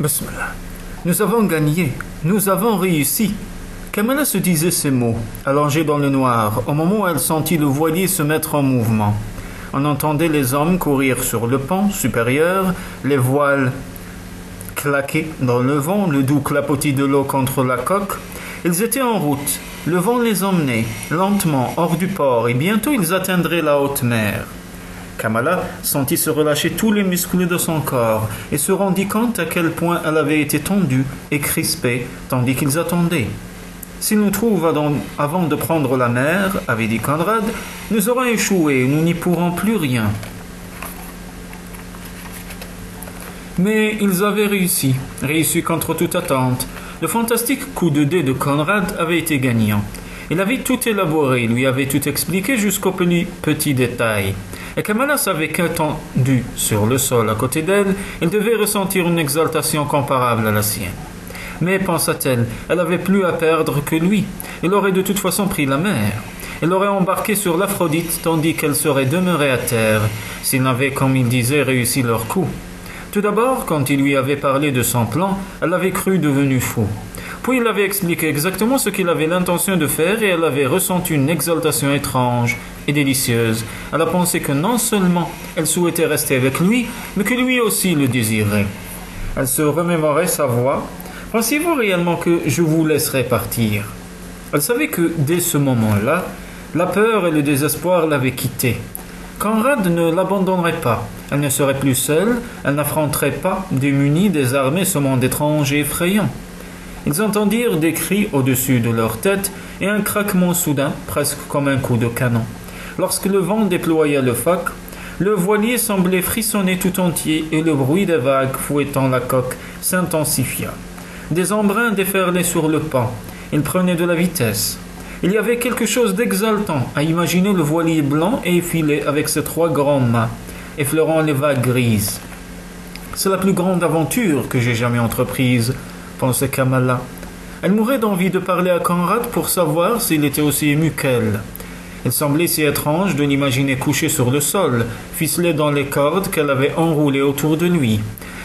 Bismillah. Nous avons gagné, nous avons réussi. Kamala se disait ces mots, allongée dans le noir, au moment où elle sentit le voilier se mettre en mouvement. On entendait les hommes courir sur le pont supérieur, les voiles claquer dans le vent, le doux clapotis de l'eau contre la coque. Ils étaient en route, le vent les emmenait, lentement, hors du port, et bientôt ils atteindraient la haute mer. Kamala sentit se relâcher tous les muscles de son corps et se rendit compte à quel point elle avait été tendue et crispée tandis qu'ils attendaient. « S'ils nous trouvent avant de prendre la mer, avait dit Conrad, nous aurons échoué, nous n'y pourrons plus rien. » Mais ils avaient réussi contre toute attente. Le fantastique coup de dé de Conrad avait été gagnant. Il avait tout élaboré, lui avait tout expliqué jusqu'au petit détail. Et Kamala savait qu'étendue sur le sol à côté d'elle, il devait ressentir une exaltation comparable à la sienne. Mais, pensa-t-elle, elle avait plus à perdre que lui. Il aurait de toute façon pris la mer. Il aurait embarqué sur l'Aphrodite tandis qu'elle serait demeurée à terre, s'ils n'avaient, comme il disait, réussi leur coup. Tout d'abord, quand il lui avait parlé de son plan, elle avait cru devenu fou. Puis il avait expliqué exactement ce qu'il avait l'intention de faire et elle avait ressenti une exaltation étrange et délicieuse à la pensée que non seulement elle souhaitait rester avec lui, mais que lui aussi le désirait. Elle se remémorait sa voix. « Pensez-vous réellement que je vous laisserai partir ?» Elle savait que, dès ce moment-là, la peur et le désespoir l'avaient quittée. Conrad ne l'abandonnerait pas. Elle ne serait plus seule, elle n'affronterait pas, démunie, des armées ce monde étrange et effrayant. Ils entendirent des cris au-dessus de leur tête et un craquement soudain, presque comme un coup de canon. Lorsque le vent déploya le foc, le voilier semblait frissonner tout entier et le bruit des vagues fouettant la coque s'intensifia. Des embruns déferlaient sur le pont. Ils prenaient de la vitesse. Il y avait quelque chose d'exaltant à imaginer le voilier blanc et effilé avec ses trois grandes mains, effleurant les vagues grises. « C'est la plus grande aventure que j'ai jamais entreprise », pensait Kamala. Elle mourait d'envie de parler à Conrad pour savoir s'il était aussi ému qu'elle. Il semblait si étrange de l'imaginer couché sur le sol, ficelé dans les cordes qu'elle avait enroulées autour de lui,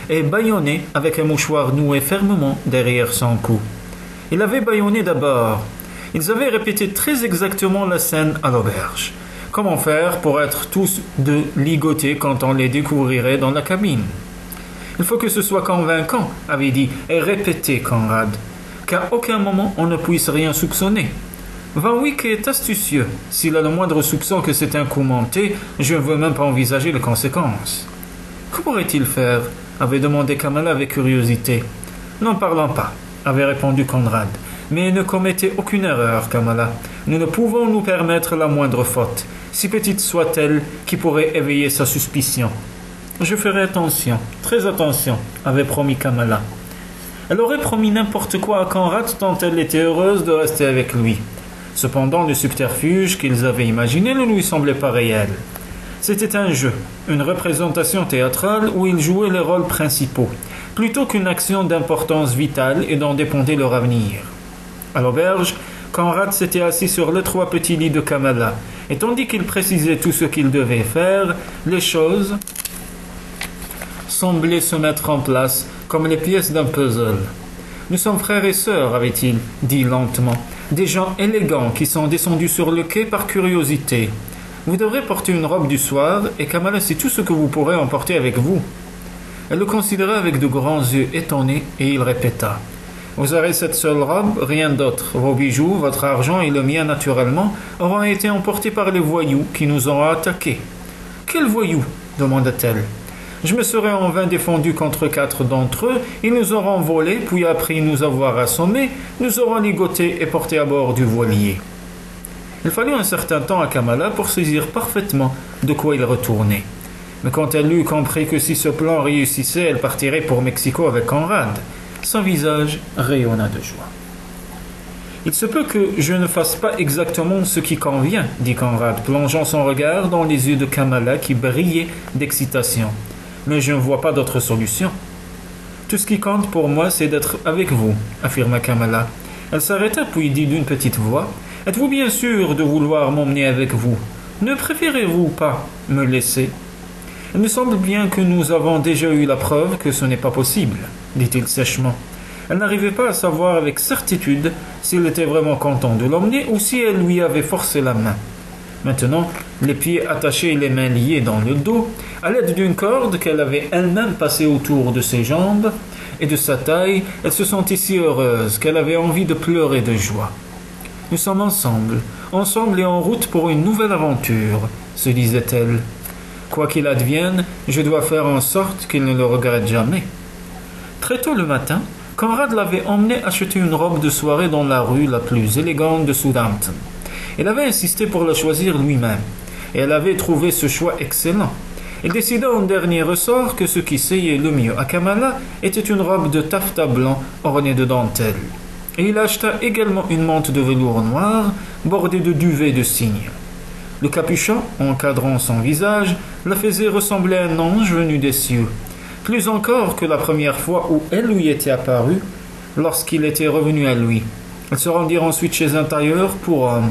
et bâillonné avec un mouchoir noué fermement derrière son cou. Il avait bâillonné d'abord. Ils avaient répété très exactement la scène à l'auberge. Comment faire pour être tous deux ligotés quand on les découvrirait dans la cabine? « Il faut que ce soit convaincant, » avait dit et répété Conrad, « qu'à aucun moment on ne puisse rien soupçonner. Van Wyck est astucieux. S'il a le moindre soupçon que c'est un coup monté, je ne veux même pas envisager les conséquences. »« Que pourrait-il faire ?» avait demandé Kamala avec curiosité. « N'en parlons pas, » avait répondu Conrad. « Mais ne commettez aucune erreur, Kamala. Nous ne pouvons nous permettre la moindre faute, si petite soit-elle, qui pourrait éveiller sa suspicion. »« Je ferai attention, très attention, » avait promis Kamala. Elle aurait promis n'importe quoi à Conrad tant elle était heureuse de rester avec lui. Cependant, le subterfuge qu'ils avaient imaginé ne lui semblait pas réel. C'était un jeu, une représentation théâtrale où ils jouaient les rôles principaux, plutôt qu'une action d'importance vitale et dont dépendait leur avenir. À l'auberge, Conrad s'était assis sur l'étroit petit lit de Kamala, et tandis qu'il précisait tout ce qu'il devait faire, les choses semblaient se mettre en place comme les pièces d'un puzzle. « Nous sommes frères et sœurs, avait-il dit lentement, des gens élégants qui sont descendus sur le quai par curiosité. Vous devrez porter une robe du soir, et Kamala, c'est tout ce que vous pourrez emporter avec vous. » Elle le considérait avec de grands yeux étonnés, et il répéta. « Vous aurez cette seule robe, rien d'autre. Vos bijoux, votre argent et le mien naturellement auront été emportés par les voyous qui nous auront attaqués. »« Quels voyous ?» demanda-t-elle. « Je me serais en vain défendu contre 4 d'entre eux, ils nous auront volés, puis après nous avoir assommés, nous aurons ligotés et portés à bord du voilier. » Il fallut un certain temps à Kamala pour saisir parfaitement de quoi il retournait. Mais quand elle eut compris que si ce plan réussissait, elle partirait pour Mexico avec Conrad, son visage rayonna de joie. « Il se peut que je ne fasse pas exactement ce qui convient, » dit Conrad, plongeant son regard dans les yeux de Kamala qui brillaient d'excitation. « Mais je ne vois pas d'autre solution. »« Tout ce qui compte pour moi, c'est d'être avec vous, » affirma Kamala. Elle s'arrêta puis dit d'une petite voix. « Êtes-vous bien sûr de vouloir m'emmener avec vous? Ne préférez-vous pas me laisser ?» Il me semble bien que nous avons déjà eu la preuve que ce n'est pas possible, dit-il sèchement. Elle n'arrivait pas à savoir avec certitude s'il était vraiment content de l'emmener ou si elle lui avait forcé la main. Maintenant, les pieds attachés et les mains liées dans le dos, à l'aide d'une corde qu'elle avait elle-même passée autour de ses jambes et de sa taille, elle se sentait si heureuse qu'elle avait envie de pleurer de joie. « Nous sommes ensemble et en route pour une nouvelle aventure, se disait-elle. Quoi qu'il advienne, je dois faire en sorte qu'il ne le regrette jamais. Très tôt le matin, Conrad l'avait emmené acheter une robe de soirée dans la rue la plus élégante de Southampton. Il avait insisté pour la choisir lui-même, et elle avait trouvé ce choix excellent. Il décida en dernier ressort que ce qui seyait le mieux à Kamala était une robe de taffetas blanc ornée de dentelle. Et il acheta également une mante de velours noir bordée de duvet de cygne. Le capuchon, encadrant son visage, la faisait ressembler à un ange venu des cieux, plus encore que la première fois où elle lui était apparue, lorsqu'il était revenu à lui. Ils se rendirent ensuite chez un tailleur pour hommes.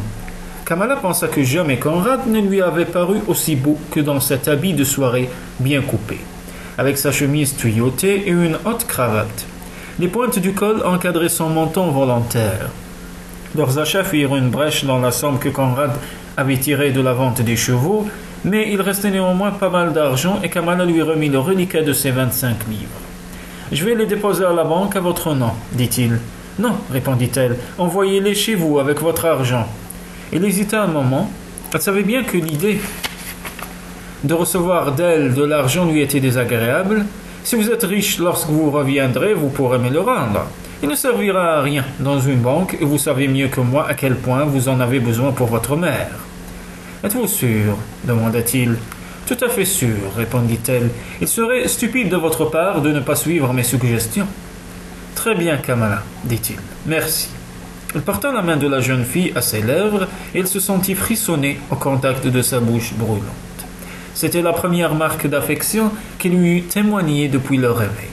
Kamala pensa que jamais Conrad ne lui avait paru aussi beau que dans cet habit de soirée bien coupé, avec sa chemise tuyautée et une haute cravate. Les pointes du col encadraient son menton volontaire. Leurs achats firent une brèche dans la somme que Conrad avait tirée de la vente des chevaux, mais il restait néanmoins pas mal d'argent et Kamala lui remit le reliquat de ses 25 livres. « Je vais les déposer à la banque à votre nom, dit-il. « Non, répondit-elle, envoyez-les chez vous avec votre argent. » Il hésita un moment. Elle savait bien que l'idée de recevoir d'elle de l'argent lui était désagréable. « Si vous êtes riche lorsque vous reviendrez, vous pourrez me le rendre. Il ne servira à rien dans une banque et vous savez mieux que moi à quel point vous en avez besoin pour votre mère. »« Êtes-vous sûr ?» demanda-t-il. « Tout à fait sûr, répondit-elle. Il serait stupide de votre part de ne pas suivre mes suggestions. »« Très bien, Kamala, dit-il. Merci. » Il porta la main de la jeune fille à ses lèvres et il se sentit frissonner au contact de sa bouche brûlante. C'était la première marque d'affection qu'il lui eût témoignée depuis leur réveil.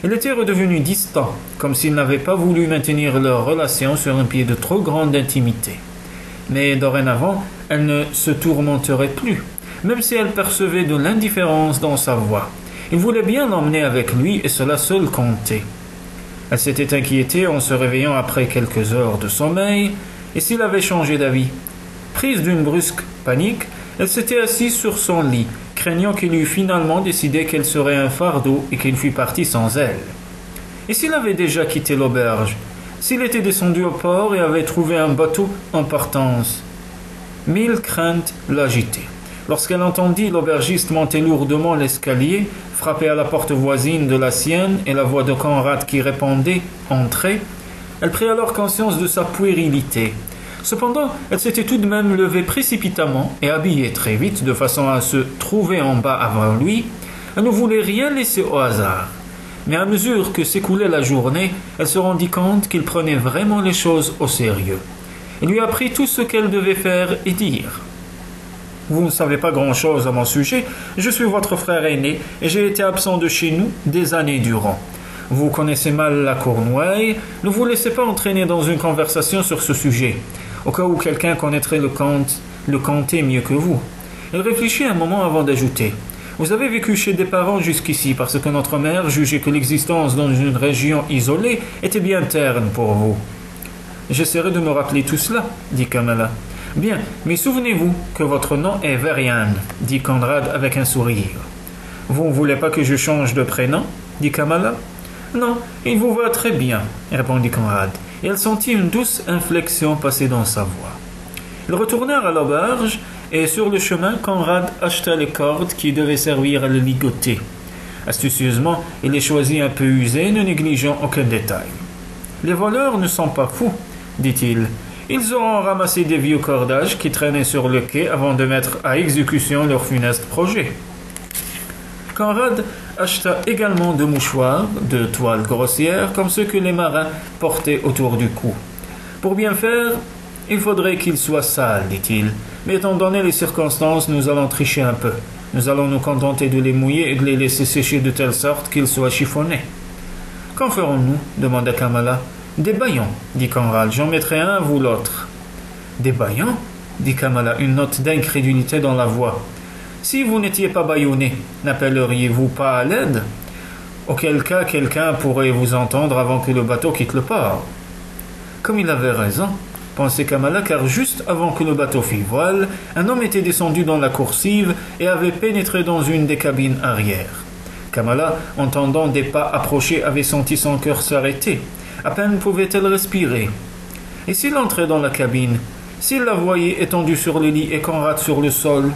Il était redevenu distant, comme s'il n'avait pas voulu maintenir leur relation sur un pied de trop grande intimité. Mais dorénavant, elle ne se tourmenterait plus, même si elle percevait de l'indifférence dans sa voix. Il voulait bien l'emmener avec lui et cela seul comptait. Elle s'était inquiétée en se réveillant après quelques heures de sommeil, et s'il avait changé d'avis. Prise d'une brusque panique, elle s'était assise sur son lit, craignant qu'il eût finalement décidé qu'elle serait un fardeau et qu'il fût parti sans elle. Et s'il avait déjà quitté l'auberge? S'il était descendu au port et avait trouvé un bateau en partance? 1000 craintes l'agitaient. Lorsqu'elle entendit l'aubergiste monter lourdement l'escalier, frapper à la porte voisine de la sienne et la voix de Conrad qui répondait « Entrez », elle prit alors conscience de sa puérilité. Cependant, elle s'était tout de même levée précipitamment et habillée très vite de façon à se trouver en bas avant lui. Elle ne voulait rien laisser au hasard. Mais à mesure que s'écoulait la journée, elle se rendit compte qu'il prenait vraiment les choses au sérieux. Il lui apprit tout ce qu'elle devait faire et dire. « Vous ne savez pas grand-chose à mon sujet. Je suis votre frère aîné et j'ai été absent de chez nous des années durant. Vous connaissez mal la Cornouaille. Ne vous laissez pas entraîner dans une conversation sur ce sujet, au cas où quelqu'un connaîtrait le comté mieux que vous. » Il réfléchit un moment avant d'ajouter. « Vous avez vécu chez des parents jusqu'ici parce que notre mère jugeait que l'existence dans une région isolée était bien terne pour vous. »« J'essaierai de me rappeler tout cela, » dit Kamala. « Bien, mais souvenez-vous que votre nom est Verian, » dit Conrad avec un sourire. « Vous ne voulez pas que je change de prénom ?» dit Kamala. « Non, il vous va très bien, » répondit Conrad, et elle sentit une douce inflexion passer dans sa voix. Ils retournèrent à l'auberge, et sur le chemin, Conrad acheta les cordes qui devaient servir à le ligoter. Astucieusement, il les choisit un peu usées, ne négligeant aucun détail. « Les voleurs ne sont pas fous, » dit-il. Ils auront ramassé des vieux cordages qui traînaient sur le quai avant de mettre à exécution leur funeste projet. Conrad acheta également 2 mouchoirs de toile grossière comme ceux que les marins portaient autour du cou. Pour bien faire, il faudrait qu'ils soient sales, dit-il. Mais étant donné les circonstances, nous allons tricher un peu. Nous allons nous contenter de les mouiller et de les laisser sécher de telle sorte qu'ils soient chiffonnés. « Qu'en ferons-nous » demanda Kamala. « Des bâillons, » dit Conrad. « J'en mettrai un, vous l'autre. »« Des bâillons » dit Kamala, une note d'incrédulité dans la voix. « Si vous n'étiez pas bâillonné, n'appelleriez-vous pas à l'aide? Auquel cas, quelqu'un pourrait vous entendre avant que le bateau quitte le port. » Comme il avait raison, pensait Kamala, car juste avant que le bateau fît voile, un homme était descendu dans la coursive et avait pénétré dans une des cabines arrière. Kamala, entendant des pas approcher, avait senti son cœur s'arrêter. À peine pouvait-elle respirer. Et s'il entrait dans la cabine, s'il la voyait étendue sur le lit et Conrad sur le sol,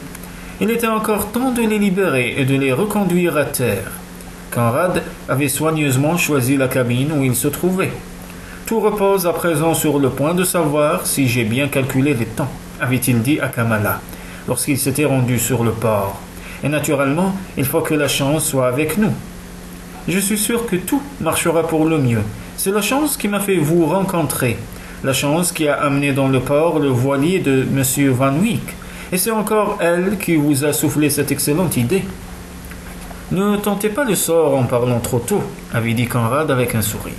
il était encore temps de les libérer et de les reconduire à terre. Conrad avait soigneusement choisi la cabine où il se trouvait. Tout repose à présent sur le point de savoir si j'ai bien calculé les temps, avait-il dit à Kamala, lorsqu'il s'était rendu sur le port. Et naturellement, il faut que la chance soit avec nous. Je suis sûr que tout marchera pour le mieux. C'est la chance qui m'a fait vous rencontrer, la chance qui a amené dans le port le voilier de M. Van Wyck, et c'est encore elle qui vous a soufflé cette excellente idée. Ne tentez pas le sort en parlant trop tôt, avait dit Conrad avec un sourire.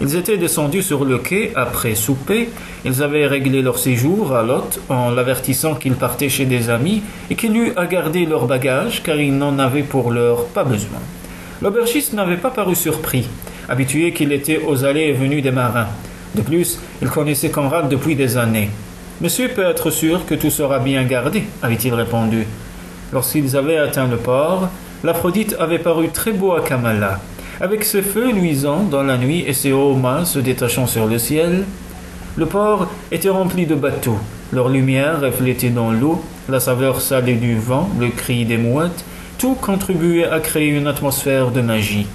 Ils étaient descendus sur le quai après souper. Ils avaient réglé leur séjour à l'hôte en l'avertissant qu'ils partaient chez des amis et qu'il eût à garder leurs bagages car ils n'en avaient pour l'heure pas besoin. L'aubergiste n'avait pas paru surpris, habitué qu'il était aux allées et venues des marins. De plus, il connaissait Conrad depuis des années. « Monsieur peut être sûr que tout sera bien gardé, » avait-il répondu. Lorsqu'ils avaient atteint le port, l'Aphrodite avait paru très beau à Kamala. Avec ses feux luisants dans la nuit et ses hauts mâts se détachant sur le ciel, le port était rempli de bateaux. Leur lumière reflétait dans l'eau, la saveur salée du vent, le cri des mouettes, tout contribuait à créer une atmosphère de magie.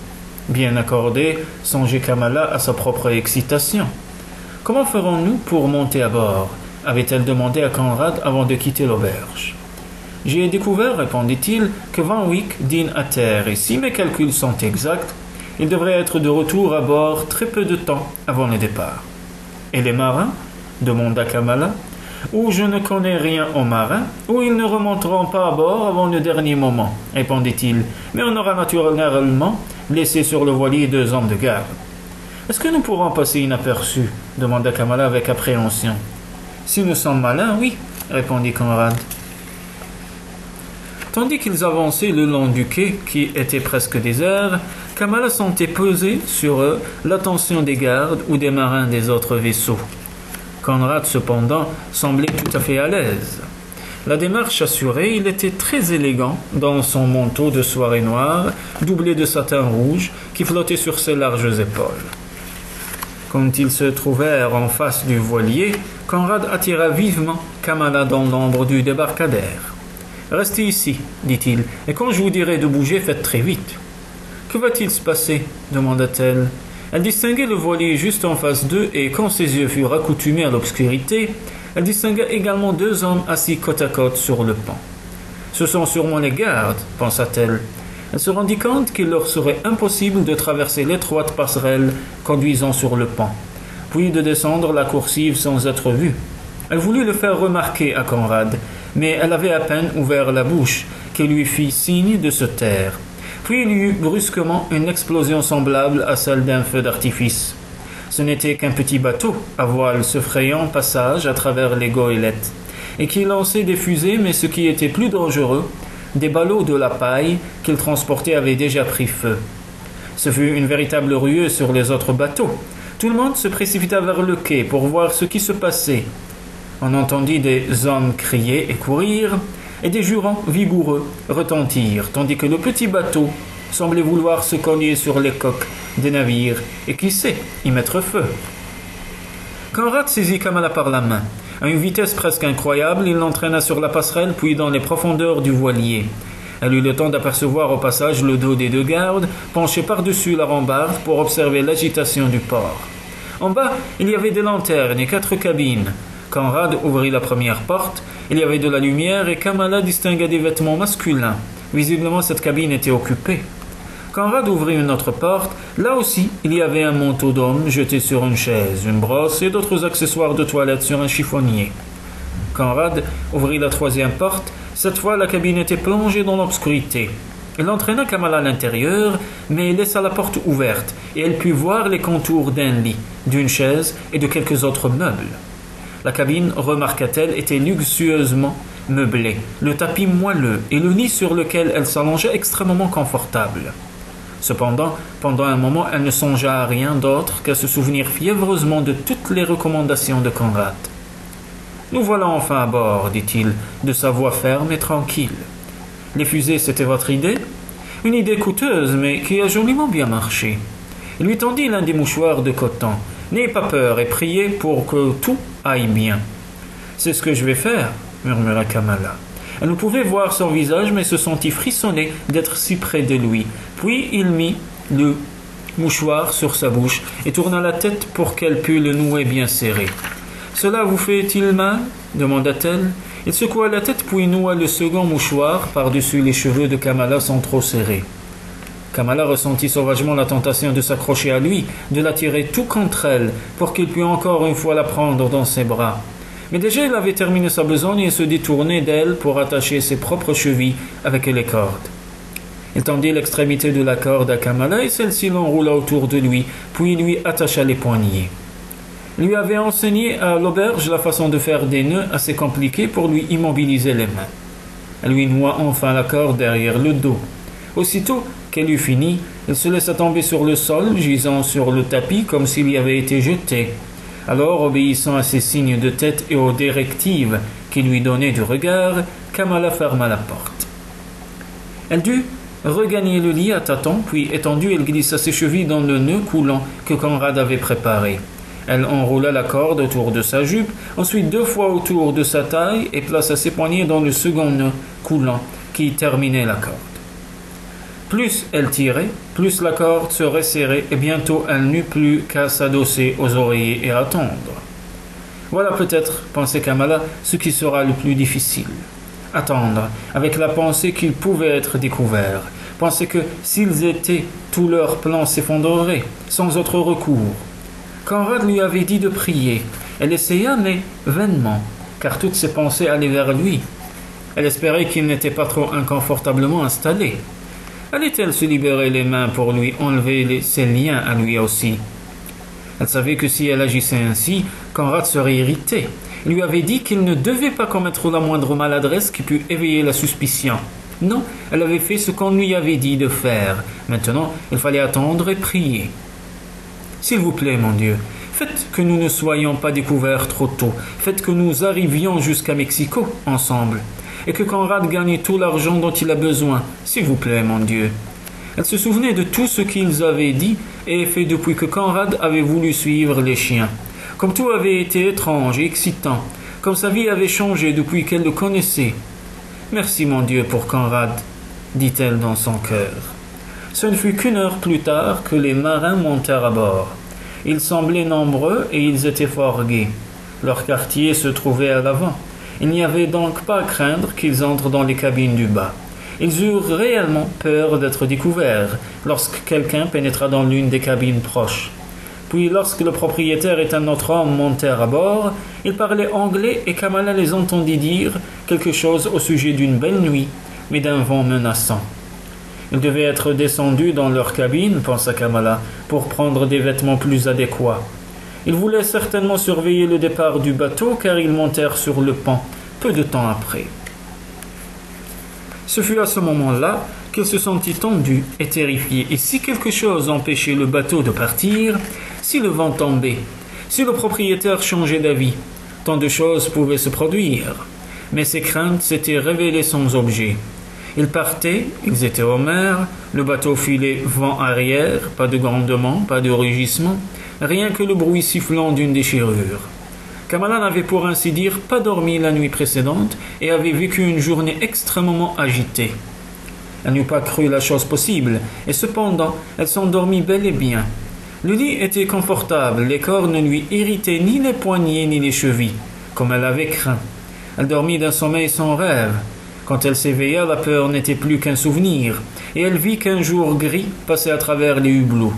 Bien accordée, songeait Kamala à sa propre excitation. « Comment ferons-nous pour monter à bord ?» avait-elle demandé à Conrad avant de quitter l'auberge. « J'ai découvert, répondit-il, que Van Wyck dîne à terre, et si mes calculs sont exacts, il devrait être de retour à bord très peu de temps avant le départ. »« Et les marins ?» demanda Kamala. « Ou je ne connais rien aux marins, ou ils ne remonteront pas à bord avant le dernier moment, » répondit-il. « Mais on aura naturellement laissé sur le voilier 2 hommes de garde. »« Est-ce que nous pourrons passer inaperçus ?» demanda Kamala avec appréhension. « Si nous sommes malins, oui, » répondit Conrad. Tandis qu'ils avançaient le long du quai, qui était presque désert, Kamala sentait peser sur eux l'attention des gardes ou des marins des autres vaisseaux. Conrad, cependant, semblait tout à fait à l'aise. La démarche assurée, il était très élégant dans son manteau de soirée noire, doublé de satin rouge, qui flottait sur ses larges épaules. Quand ils se trouvèrent en face du voilier, Conrad attira vivement Kamala dans l'ombre du débarcadère. « Restez ici, dit-il, et quand je vous dirai de bouger, faites très vite. »« Que va-t-il se passer ?» demanda-t-elle. Elle distinguait le voilier juste en face d'eux, et quand ses yeux furent accoutumés à l'obscurité, elle distingua également 2 hommes assis côte à côte sur le pont. « Ce sont sûrement les gardes, pensa-t-elle. Elle se rendit compte qu'il leur serait impossible de traverser l'étroite passerelle conduisant sur le pont, puis de descendre la coursive sans être vue. Elle voulut le faire remarquer à Conrad, mais elle avait à peine ouvert la bouche qu'il lui fit signe de se taire. Puis il y eut brusquement une explosion semblable à celle d'un feu d'artifice. Ce n'était qu'un petit bateau à voile se frayant passage à travers les goélettes, et qui lançait des fusées, mais ce qui était plus dangereux, des ballots de la paille qu'il transportait avaient déjà pris feu. Ce fut une véritable ruée sur les autres bateaux. Tout le monde se précipita vers le quai pour voir ce qui se passait. On entendit des hommes crier et courir, et des jurons vigoureux retentirent, tandis que le petit bateau semblait vouloir se cogner sur les coques des navires, et qui sait, y mettre feu. Conrad saisit Kamala par la main. À une vitesse presque incroyable, il l'entraîna sur la passerelle, puis dans les profondeurs du voilier. Elle eut le temps d'apercevoir au passage le dos des 2 gardes, penchés par-dessus la rambarde pour observer l'agitation du port. En bas, il y avait des lanternes et 4 cabines. Conrad ouvrit la première porte, il y avait de la lumière et Kamala distingua des vêtements masculins. Visiblement, cette cabine était occupée. Conrad ouvrit une autre porte. Là aussi, il y avait un manteau d'homme jeté sur une chaise, une brosse et d'autres accessoires de toilette sur un chiffonnier. Conrad ouvrit la 3e porte. Cette fois, la cabine était plongée dans l'obscurité. Il entraîna Kamala à l'intérieur, mais laissa la porte ouverte, et elle put voir les contours d'un lit, d'une chaise et de quelques autres meubles. La cabine, remarqua-t-elle, était luxueusement meublée, le tapis moelleux et le lit sur lequel elle s'allongeait extrêmement confortable. Cependant, pendant un moment, elle ne songea à rien d'autre qu'à se souvenir fiévreusement de toutes les recommandations de Conrad. « Nous voilà enfin à bord, dit-il, de sa voix ferme et tranquille. Les fusées, c'était votre idée ? Une idée coûteuse, mais qui a joliment bien marché. » Il lui tendit l'un des mouchoirs de coton. « N'ayez pas peur et priez pour que tout aille bien. »« C'est ce que je vais faire, » murmura Kamala. Elle ne pouvait voir son visage, mais se sentit frissonner d'être si près de lui. Puis il mit le mouchoir sur sa bouche et tourna la tête pour qu'elle pût le nouer bien serré. « Cela vous fait-il mal ?» demanda-t-elle. Il secoua la tête puis noua le second mouchoir par-dessus les cheveux de Kamala sans trop serrer. Kamala ressentit sauvagement la tentation de s'accrocher à lui, de l'attirer tout contre elle, pour qu'il pût encore une fois la prendre dans ses bras. Mais déjà il avait terminé sa besogne et se détournait d'elle pour attacher ses propres chevilles avec les cordes. Il tendit l'extrémité de la corde à Kamala et celle-ci l'enroula autour de lui, puis lui attacha les poignets. Il lui avait enseigné à l'auberge la façon de faire des nœuds assez compliqués pour lui immobiliser les mains. Elle lui noua enfin la corde derrière le dos. Aussitôt qu'elle eut fini, il se laissa tomber sur le sol, gisant sur le tapis comme s'il y avait été jeté. Alors, obéissant à ses signes de tête et aux directives qu'il lui donnait du regard, Kamala ferma la porte. Elle dut regagner le lit à tâtons, puis étendue, elle glissa ses chevilles dans le nœud coulant que Conrad avait préparé. Elle enroula la corde autour de sa jupe, ensuite 2 fois autour de sa taille et plaça ses poignets dans le second nœud coulant qui terminait la corde. Plus elle tirait, plus la corde se resserrait et bientôt elle n'eut plus qu'à s'adosser aux oreillers et attendre. Voilà peut-être, pensait Kamala, ce qui sera le plus difficile. Attendre, avec la pensée qu'ils pouvaient être découverts. Penser que, s'ils étaient, tous leurs plans s'effondreraient, sans autre recours. Conrad lui avait dit de prier. Elle essaya, mais vainement, car toutes ses pensées allaient vers lui. Elle espérait qu'il n'était pas trop inconfortablement installé. Allait-elle se libérer les mains pour lui enlever ses liens à lui aussi? Elle savait que si elle agissait ainsi, Conrad serait irrité. Il lui avait dit qu'il ne devait pas commettre la moindre maladresse qui pût éveiller la suspicion. Non, elle avait fait ce qu'on lui avait dit de faire. Maintenant, il fallait attendre et prier. « S'il vous plaît, mon Dieu, faites que nous ne soyons pas découverts trop tôt. Faites que nous arrivions jusqu'à Mexico ensemble. Et que Conrad gagne tout l'argent dont il a besoin. S'il vous plaît, mon Dieu. » Elle se souvenait de tout ce qu'ils avaient dit et fait depuis que Conrad avait voulu suivre les chiens. Comme tout avait été étrange et excitant, comme sa vie avait changé depuis qu'elle le connaissait. « Merci, mon Dieu, pour Conrad, » dit-elle dans son cœur. Ce ne fut qu'une heure plus tard que les marins montèrent à bord. Ils semblaient nombreux et ils étaient fort gais. Leur quartier se trouvait à l'avant. Il n'y avait donc pas à craindre qu'ils entrent dans les cabines du bas. Ils eurent réellement peur d'être découverts lorsque quelqu'un pénétra dans l'une des cabines proches. Puis lorsque le propriétaire et un autre homme montèrent à bord, ils parlaient anglais et Kamala les entendit dire quelque chose au sujet d'une belle nuit, mais d'un vent menaçant. Ils devaient être descendus dans leur cabine, pensa Kamala, pour prendre des vêtements plus adéquats. Ils voulaient certainement surveiller le départ du bateau car ils montèrent sur le pont peu de temps après. Ce fut à ce moment-là qu'il se sentit tendu et terrifié. Et si quelque chose empêchait le bateau de partir, si le vent tombait, si le propriétaire changeait d'avis, tant de choses pouvaient se produire. Mais ces craintes s'étaient révélées sans objet. Ils partaient, ils étaient au mer, le bateau filait vent arrière, pas de grondement, pas de rugissement, rien que le bruit sifflant d'une déchirure. Kamala n'avait pour ainsi dire pas dormi la nuit précédente et avait vécu une journée extrêmement agitée. Elle n'eût pas cru la chose possible, et cependant elle s'endormit bel et bien. Le lit était confortable, les corps ne lui irritaient ni les poignets ni les chevilles, comme elle avait craint. Elle dormit d'un sommeil sans rêve. Quand elle s'éveilla, la peur n'était plus qu'un souvenir, et elle vit qu'un jour gris passait à travers les hublots.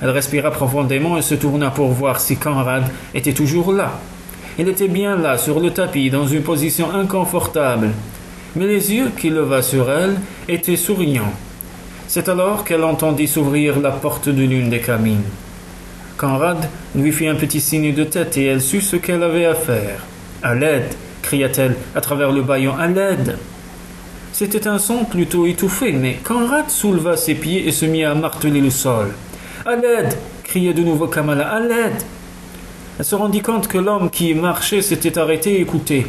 Elle respira profondément et se tourna pour voir si Conrad était toujours là. Il était bien là, sur le tapis, dans une position inconfortable. Mais les yeux qu'il leva sur elle étaient souriants. C'est alors qu'elle entendit s'ouvrir la porte de l'une des cabines. Conrad lui fit un petit signe de tête et elle sut ce qu'elle avait à faire. À l'aide, cria-t-elle à travers le bâillon. À l'aide! C'était un son plutôt étouffé, mais Conrad souleva ses pieds et se mit à marteler le sol. À l'aide! Criait de nouveau Kamala. À l'aide! Elle se rendit compte que l'homme qui marchait s'était arrêté et écoutait.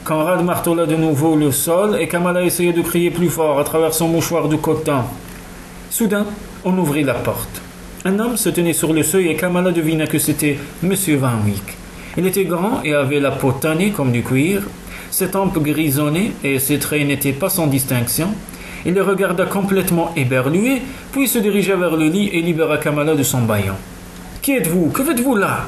Conrad martela de nouveau le sol et Kamala essayait de crier plus fort à travers son mouchoir de coton. Soudain, on ouvrit la porte. Un homme se tenait sur le seuil et Kamala devina que c'était M. Van Wyck. Il était grand et avait la peau tannée comme du cuir. Ses tempes grisonnaient et ses traits n'étaient pas sans distinction. Il le regarda complètement éberlué, puis se dirigea vers le lit et libéra Kamala de son bâillon. « Qui êtes-vous? Que faites-vous là ?»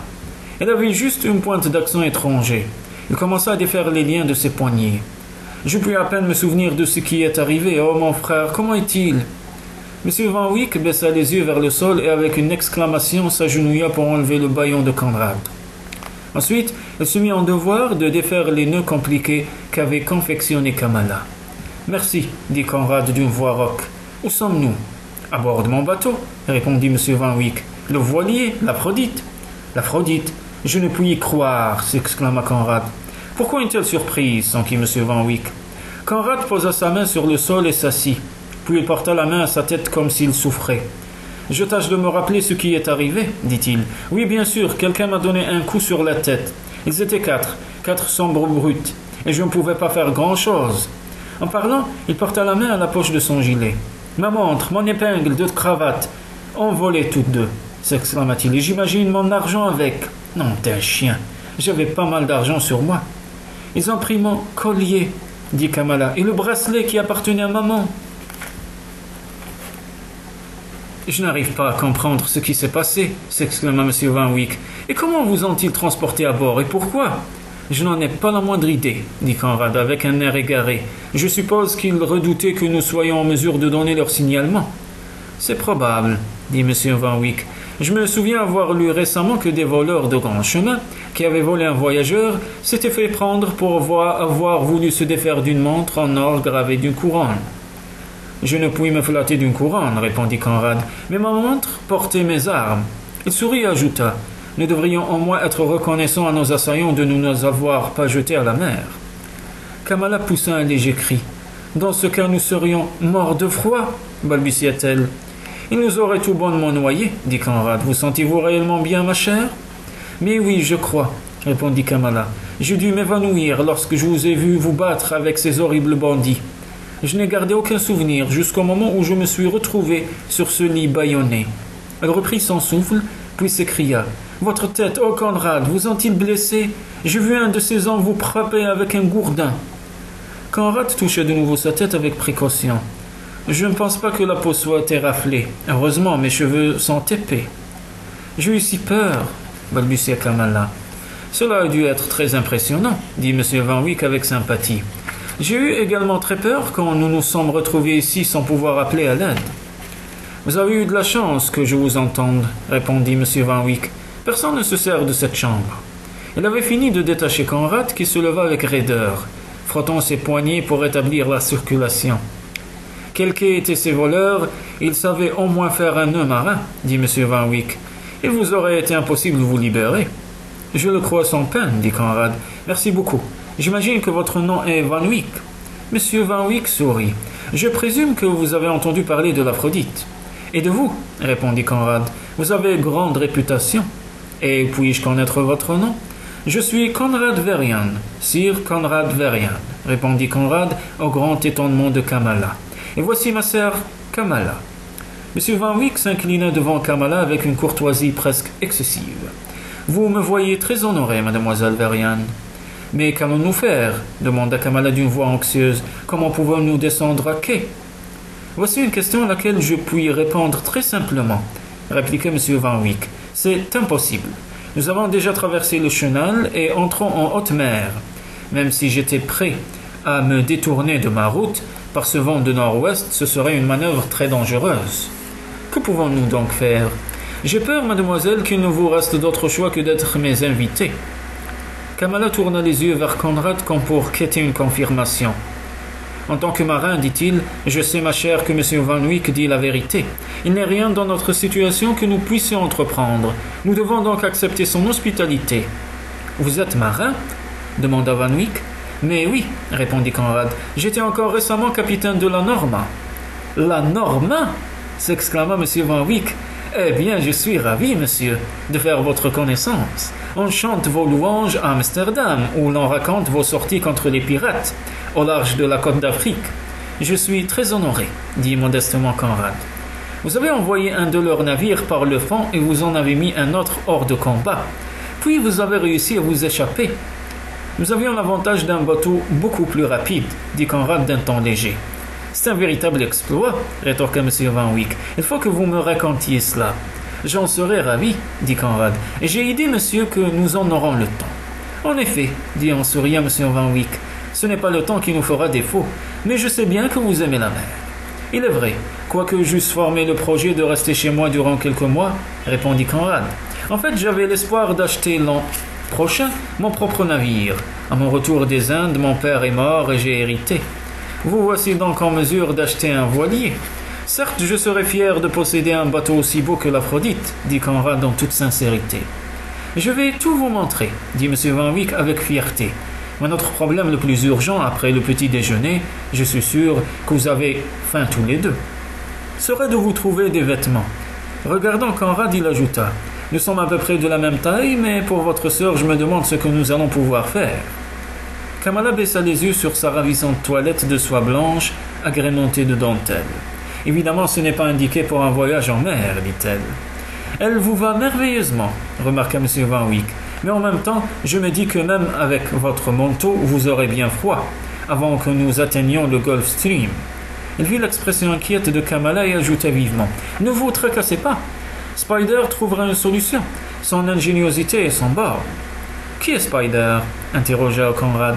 Elle avait juste une pointe d'accent étranger. Il commença à défaire les liens de ses poignets. « Je puis à peine me souvenir de ce qui est arrivé. Oh mon frère, comment est-il » M. Van Wyck baissa les yeux vers le sol et avec une exclamation s'agenouilla pour enlever le bâillon de Conrad. Ensuite, elle se mit en devoir de défaire les nœuds compliqués qu'avait confectionnés Kamala. « Merci, dit Conrad d'une voix rauque. Où sommes-nous ?»« À bord de mon bateau, répondit M. Van Wyck. Le voilier, l'Aphrodite. L'Aphrodite, je ne puis y croire, s'exclama Conrad. Pourquoi une telle surprise, s'enquit M. Van Wyck. Conrad posa sa main sur le sol et s'assit. Puis il porta la main à sa tête comme s'il souffrait. « Je tâche de me rappeler ce qui est arrivé, dit-il. Oui, bien sûr, quelqu'un m'a donné un coup sur la tête. Ils étaient quatre sombres brutes, et je ne pouvais pas faire grand-chose. » En parlant, il porta la main à la poche de son gilet. « Ma montre, mon épingle de cravate, envolées toutes deux, s'exclama-t-il. Et j'imagine mon argent avec. Non, t'es un chien. J'avais pas mal d'argent sur moi. Ils ont pris mon collier, dit Kamala, et le bracelet qui appartenait à maman. Je n'arrive pas à comprendre ce qui s'est passé, s'exclama M. Van Wyck. Et comment vous ont-ils transporté à bord et pourquoi? Je n'en ai pas la moindre idée, dit Conrad avec un air égaré. Je suppose qu'ils redoutaient que nous soyons en mesure de donner leur signalement. C'est probable, dit M. Van Wyck. Je me souviens avoir lu récemment que des voleurs de grand chemin, qui avaient volé un voyageur, s'étaient fait prendre pour avoir voulu se défaire d'une montre en or gravée d'une couronne. Je ne puis me flatter d'une couronne, répondit Conrad, mais ma montre portait mes armes. Il sourit et ajouta. Nous devrions au moins être reconnaissants à nos assaillants de ne nous avoir pas jetés à la mer. Kamala poussa un léger cri. Dans ce cas, nous serions morts de froid, balbutia-t-elle. Il nous aurait tout bonnement noyés, dit Conrad. Vous sentez-vous réellement bien, ma chère? Mais oui, je crois, répondit Kamala. J'ai dû m'évanouir lorsque je vous ai vu vous battre avec ces horribles bandits. Je n'ai gardé aucun souvenir jusqu'au moment où je me suis retrouvé sur ce lit bâillonné. Elle reprit son souffle, puis s'écria. Votre tête, oh Conrad, vous ont-ils blessé? J'ai vu un de ces hommes vous frapper avec un gourdin. Conrad toucha de nouveau sa tête avec précaution. Je ne pense pas que la peau soit éraflée. Heureusement, mes cheveux sont épais. J'ai eu si peur, balbutia Kamala. Cela a dû être très impressionnant, dit M. Van Wyck avec sympathie. J'ai eu également très peur quand nous nous sommes retrouvés ici sans pouvoir appeler à l'aide. Vous avez eu de la chance que je vous entende, répondit M. Van Wyck. Personne ne se sert de cette chambre. Il avait fini de détacher Conrad qui se leva avec raideur, frottant ses poignets pour rétablir la circulation. Quels qu'aient été ces voleurs, ils savaient au moins faire un nœud marin, dit M. Van Wyck. Il vous aurait été impossible de vous libérer. Je le crois sans peine, dit Conrad. Merci beaucoup. J'imagine que votre nom est Van Wyck. M. Van Wyck sourit. Je présume que vous avez entendu parler de l'Aphrodite. Et de vous, répondit Conrad. Vous avez grande réputation. Et puis-je connaître votre nom? Je suis Conrad Verian, Sir Conrad Verian, répondit Conrad au grand étonnement de Kamala. Et voici ma sœur Kamala. M. Van Wyck s'inclina devant Kamala avec une courtoisie presque excessive. Vous me voyez très honorée, mademoiselle Verian. Mais qu'allons-nous faire? Demanda Kamala d'une voix anxieuse. Comment pouvons-nous descendre à quai? Voici une question à laquelle je puis répondre très simplement, répliqua M. Van Wyck. C'est impossible. Nous avons déjà traversé le chenal et entrons en haute mer. Même si j'étais prêt à me détourner de ma route, par ce vent de nord-ouest, ce serait une manœuvre très dangereuse. Que pouvons-nous donc faire? J'ai peur, mademoiselle, qu'il ne vous reste d'autre choix que d'être mes invités. Kamala tourna les yeux vers Conrad comme pour quêter une confirmation. En tant que marin, dit-il, je sais, ma chère, que M. Van Wyck dit la vérité. Il n'est rien dans notre situation que nous puissions entreprendre. Nous devons donc accepter son hospitalité. Vous êtes marin? Demanda Van Wyck. Mais oui, répondit Conrad, j'étais encore récemment capitaine de la Norma. La Norma s'exclama M. Van Wyck. Eh bien, je suis ravi, monsieur, de faire votre connaissance. On chante vos louanges à Amsterdam, où l'on raconte vos sorties contre les pirates, au large de la côte d'Afrique. Je suis très honoré, dit modestement Conrad. Vous avez envoyé un de leurs navires par le fond et vous en avez mis un autre hors de combat. Puis vous avez réussi à vous échapper. Nous avions l'avantage d'un bateau beaucoup plus rapide, dit Conrad d'un ton léger. C'est un véritable exploit, rétorqua M. Van Wyck. Il faut que vous me racontiez cela. J'en serais ravi, dit Conrad, et j'ai dit, monsieur, que nous en aurons le temps. En effet, dit en souriant M. Van Wyck, ce n'est pas le temps qui nous fera défaut, mais je sais bien que vous aimez la mer. Il est vrai, quoique j'eusse formé le projet de rester chez moi durant quelques mois, répondit Conrad. En fait, j'avais l'espoir d'acheter l'an prochain mon propre navire. À mon retour des Indes, mon père est mort et j'ai hérité. Vous voici donc en mesure d'acheter un voilier. Certes, je serais fier de posséder un bateau aussi beau que l'Aphrodite, dit Conrad en toute sincérité. Je vais tout vous montrer, dit M. Van Wyck avec fierté. Mais notre problème le plus urgent après le petit déjeuner, je suis sûr que vous avez faim tous les deux, serait de vous trouver des vêtements. Regardant Conrad, il ajouta. Nous sommes à peu près de la même taille, mais pour votre sœur, je me demande ce que nous allons pouvoir faire. Kamala baissa les yeux sur sa ravissante toilette de soie blanche, agrémentée de dentelle. Évidemment, ce n'est pas indiqué pour un voyage en mer, dit-elle. Elle vous va merveilleusement, remarqua M. Van Wyck. Mais en même temps, je me dis que même avec votre manteau, vous aurez bien froid, avant que nous atteignions le Gulf Stream. Il vit l'expression inquiète de Kamala et ajouta vivement. Ne vous tracassez pas. Spider trouvera une solution. Son ingéniosité est sans borne. Qui est Spider interrogea Conrad.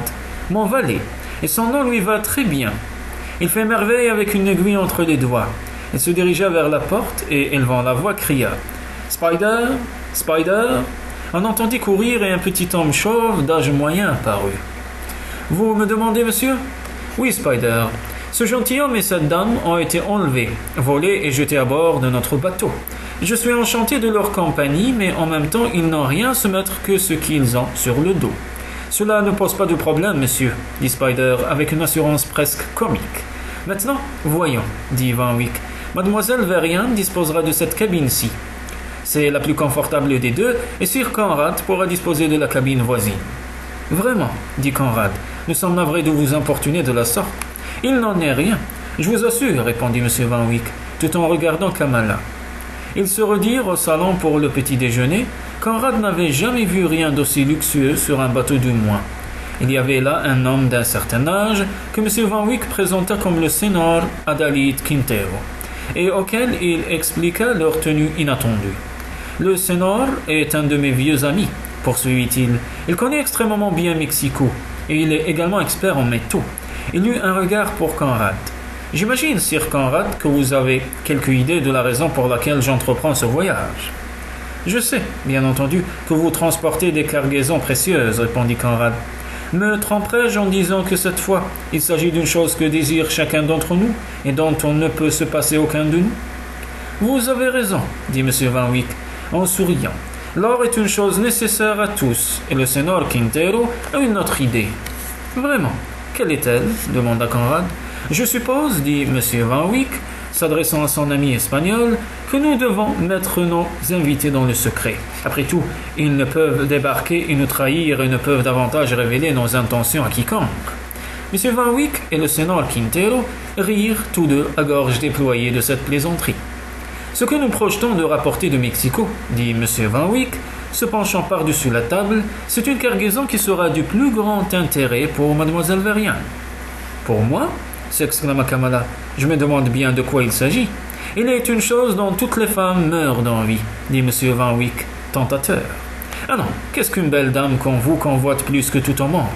Mon valet. Et son nom lui va très bien. Il fait merveille avec une aiguille entre les doigts. Il se dirigea vers la porte et, élevant la voix, cria. Spider, Spider. On entendit courir et un petit homme chauve d'âge moyen apparut. Vous me demandez, monsieur? Oui, Spider. Ce gentilhomme et cette dame ont été enlevés, volés et jetés à bord de notre bateau. Je suis enchanté de leur compagnie, mais en même temps, ils n'ont rien à se mettre que ce qu'ils ont sur le dos. Cela ne pose pas de problème, monsieur, dit Spider avec une assurance presque comique. Maintenant, voyons, dit Van Wyck. Mademoiselle Verian disposera de cette cabine-ci. C'est la plus confortable des deux, et Sir Conrad pourra disposer de la cabine voisine. Vraiment, dit Conrad, nous sommes navrés de vous importuner de la sorte. Il n'en est rien. Je vous assure, répondit M. Van Wyck, tout en regardant Kamala. Ils se redirent au salon pour le petit déjeuner. Conrad n'avait jamais vu rien d'aussi luxueux sur un bateau du moins. Il y avait là un homme d'un certain âge que M. Van Wyck présenta comme le Sénor Adalid Quintero, et auquel il expliqua leur tenue inattendue. Le Sénor est un de mes vieux amis, poursuivit-il. Il connaît extrêmement bien Mexico, et il est également expert en métaux. Il eut un regard pour Conrad. J'imagine, Sir Conrad, que vous avez quelque idée de la raison pour laquelle j'entreprends ce voyage. Je sais, bien entendu, que vous transportez des cargaisons précieuses, répondit Conrad. Me tromperais-je en disant que cette fois, il s'agit d'une chose que désire chacun d'entre nous, et dont on ne peut se passer aucun de nous? Vous avez raison, dit M. Van Wyck, en souriant. L'or est une chose nécessaire à tous, et le Sénor Quintero a une autre idée. Vraiment, quelle est-elle? Demanda Conrad. Je suppose, dit M. Van Wyck, s'adressant à son ami espagnol, que nous devons mettre nos invités dans le secret. Après tout, ils ne peuvent débarquer et nous trahir et ne peuvent davantage révéler nos intentions à quiconque. M. Van Wyck et le Sénor Quintero rirent tous deux à gorge déployée de cette plaisanterie. Ce que nous projetons de rapporter de Mexico, dit M. Van Wyck, se penchant par-dessus la table, c'est une cargaison qui sera du plus grand intérêt pour Mademoiselle Verian. Pour moi? S'exclama Kamala. Je me demande bien de quoi il s'agit. Il est une chose dont toutes les femmes meurent d'envie, dit M. Van Wyck, tentateur. Ah non, qu'est-ce qu'une belle dame comme vous convoite plus que tout au monde?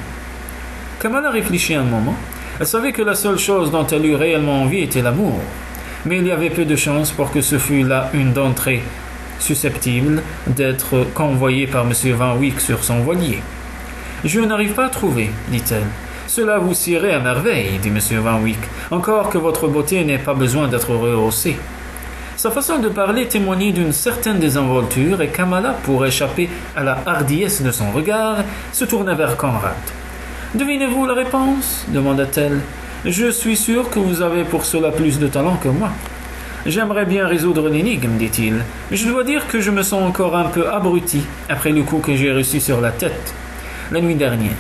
Kamala réfléchit un moment. Elle savait que la seule chose dont elle eût réellement envie était l'amour. Mais il y avait peu de chance pour que ce fût là une d'entrée susceptible d'être convoyée par M. Van Wyck sur son voilier. Je n'arrive pas à trouver, dit-elle. Cela vous sirait à merveille, dit M. Van Wyck, encore que votre beauté n'ait pas besoin d'être rehaussée. Sa façon de parler témoignait d'une certaine désinvolture et Kamala, pour échapper à la hardiesse de son regard, se tourna vers Conrad. Devinez-vous la réponse demanda-t-elle. Je suis sûr que vous avez pour cela plus de talent que moi. J'aimerais bien résoudre l'énigme, dit-il, mais je dois dire que je me sens encore un peu abruti après le coup que j'ai reçu sur la tête la nuit dernière.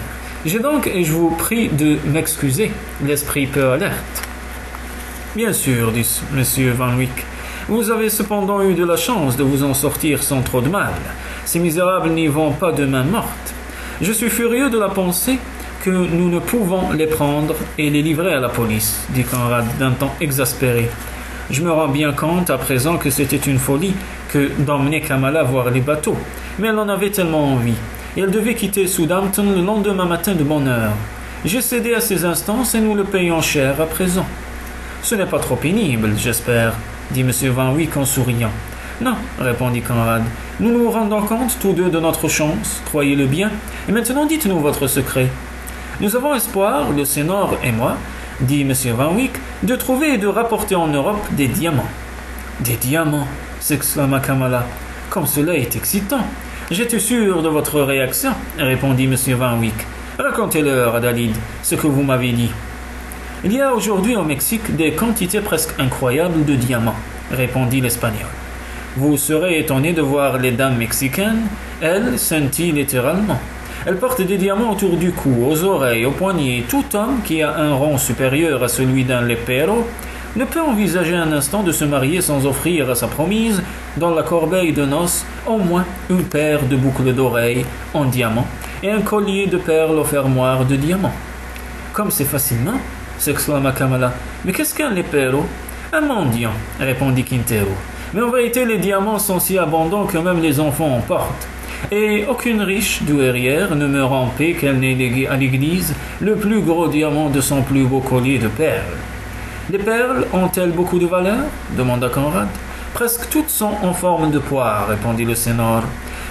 J'ai donc, et je vous prie de m'excuser, l'esprit peu alerte. Bien sûr, dit M. Van Wyck. Vous avez cependant eu de la chance de vous en sortir sans trop de mal. Ces misérables n'y vont pas de main morte. Je suis furieux de la pensée que nous ne pouvons les prendre et les livrer à la police, dit Conrad d'un ton exaspéré. Je me rends bien compte à présent que c'était une folie que d'emmener Kamala voir les bateaux, mais elle en avait tellement envie, et elle devait quitter Southampton le lendemain matin de bonne heure. J'ai cédé à ses instances et nous le payons cher à présent. Ce n'est pas trop pénible, j'espère, dit M. Van Wyck en souriant. Non, répondit Conrad. Nous nous rendons compte tous deux de notre chance, croyez-le bien, et maintenant dites-nous votre secret. Nous avons espoir, le Sénor et moi, dit M. Van Wyck, de trouver et de rapporter en Europe des diamants. Des diamants, s'exclama Kamala. Comme cela est excitant. J'étais sûr de votre réaction, répondit M. Van Wyck. Racontez-leur, Adalid, ce que vous m'avez dit. Il y a aujourd'hui au Mexique des quantités presque incroyables de diamants, répondit l'Espagnol. Vous serez étonné de voir les dames mexicaines, elles scintillent littéralement. Elles portent des diamants autour du cou, aux oreilles, aux poignets. Tout homme qui a un rang supérieur à celui d'un lepero ne peut envisager un instant de se marier sans offrir à sa promise, dans la corbeille de noces, au moins une paire de boucles d'oreilles en diamant et un collier de perles au fermoir de diamants. Comme c'est fascinant, s'exclama Kamala. Mais qu'est-ce qu'un lepero? Un mendiant, répondit Quintero. Mais en vérité, les diamants sont si abondants que même les enfants en portent. Et aucune riche douairière ne meurt en paix qu'elle n'ait légué à l'Église le plus gros diamant de son plus beau collier de perles. Les perles ont-elles beaucoup de valeur? Demanda Conrad. Presque toutes sont en forme de poire, répondit le Sénor.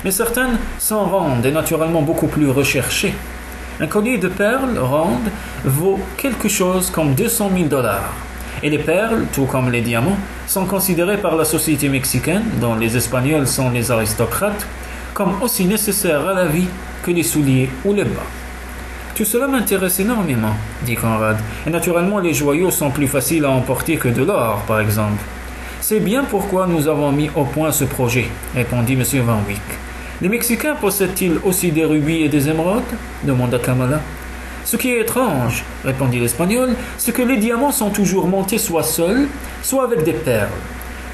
Mais certaines s'en rendent et naturellement beaucoup plus recherchées. Un collier de perles rondes vaut quelque chose comme 200 000 $. Et les perles, tout comme les diamants, sont considérées par la société mexicaine, dont les Espagnols sont les aristocrates, comme aussi nécessaires à la vie que les souliers ou les bas. Tout cela m'intéresse énormément, dit Conrad, et naturellement les joyaux sont plus faciles à emporter que de l'or, par exemple. C'est bien pourquoi nous avons mis au point ce projet, répondit M. Van Wyck. Les Mexicains possèdent-ils aussi des rubis et des émeraudes? Demanda Kamala. Ce qui est étrange, répondit l'Espagnol, c'est que les diamants sont toujours montés soit seuls, soit avec des perles.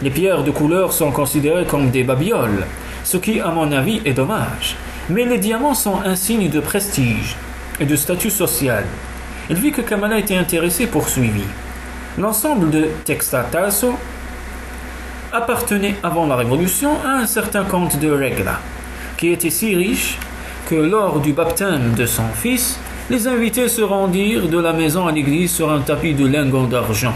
Les pierres de couleur sont considérées comme des babioles, ce qui, à mon avis, est dommage. Mais les diamants sont un signe de prestige et de statut social. Il vit que Kamala était intéressée, poursuivit. L'ensemble de Textatazo appartenait avant la Révolution à un certain comte de Regla, qui était si riche que lors du baptême de son fils, les invités se rendirent de la maison à l'église sur un tapis de lingots d'argent.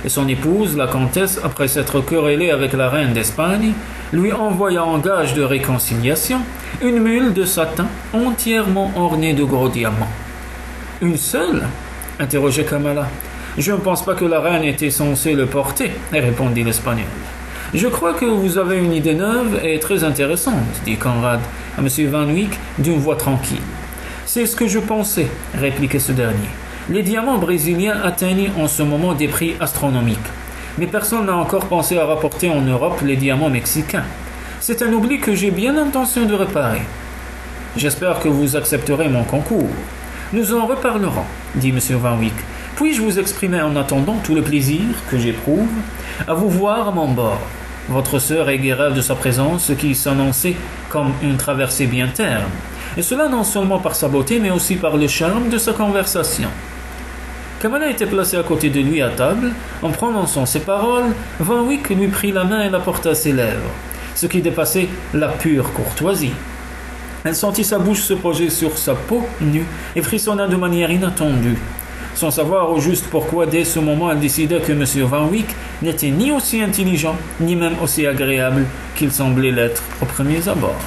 Et son épouse, la comtesse, après s'être querellée avec la reine d'Espagne, lui envoya en gage de réconciliation une mule de satin entièrement ornée de gros diamants. « Une seule ?» interrogeait Kamala. « Je ne pense pas que la reine était censée le porter, » répondit l'Espagnol. « Je crois que vous avez une idée neuve et très intéressante, » dit Conrad à M. Van Wyck d'une voix tranquille. « C'est ce que je pensais, » répliquait ce dernier. « Les diamants brésiliens atteignent en ce moment des prix astronomiques. Mais personne n'a encore pensé à rapporter en Europe les diamants mexicains. C'est un oubli que j'ai bien l'intention de réparer. J'espère que vous accepterez mon concours. Nous en reparlerons, dit M. Van Wyck. Puis-je vous exprimer en attendant tout le plaisir que j'éprouve à vous voir à mon bord. Votre sœur est guérie de sa présence, ce qui s'annonçait comme une traversée bien terme. Et cela non seulement par sa beauté, mais aussi par le charme de sa conversation. Kamala était placée à côté de lui à table. En prononçant ces paroles, Van Wyck lui prit la main et la porta à ses lèvres, ce qui dépassait la pure courtoisie. Elle sentit sa bouche se poser sur sa peau nue et frissonna de manière inattendue, sans savoir au juste pourquoi dès ce moment elle décida que M. Van Wyck n'était ni aussi intelligent, ni même aussi agréable qu'il semblait l'être au premier abord.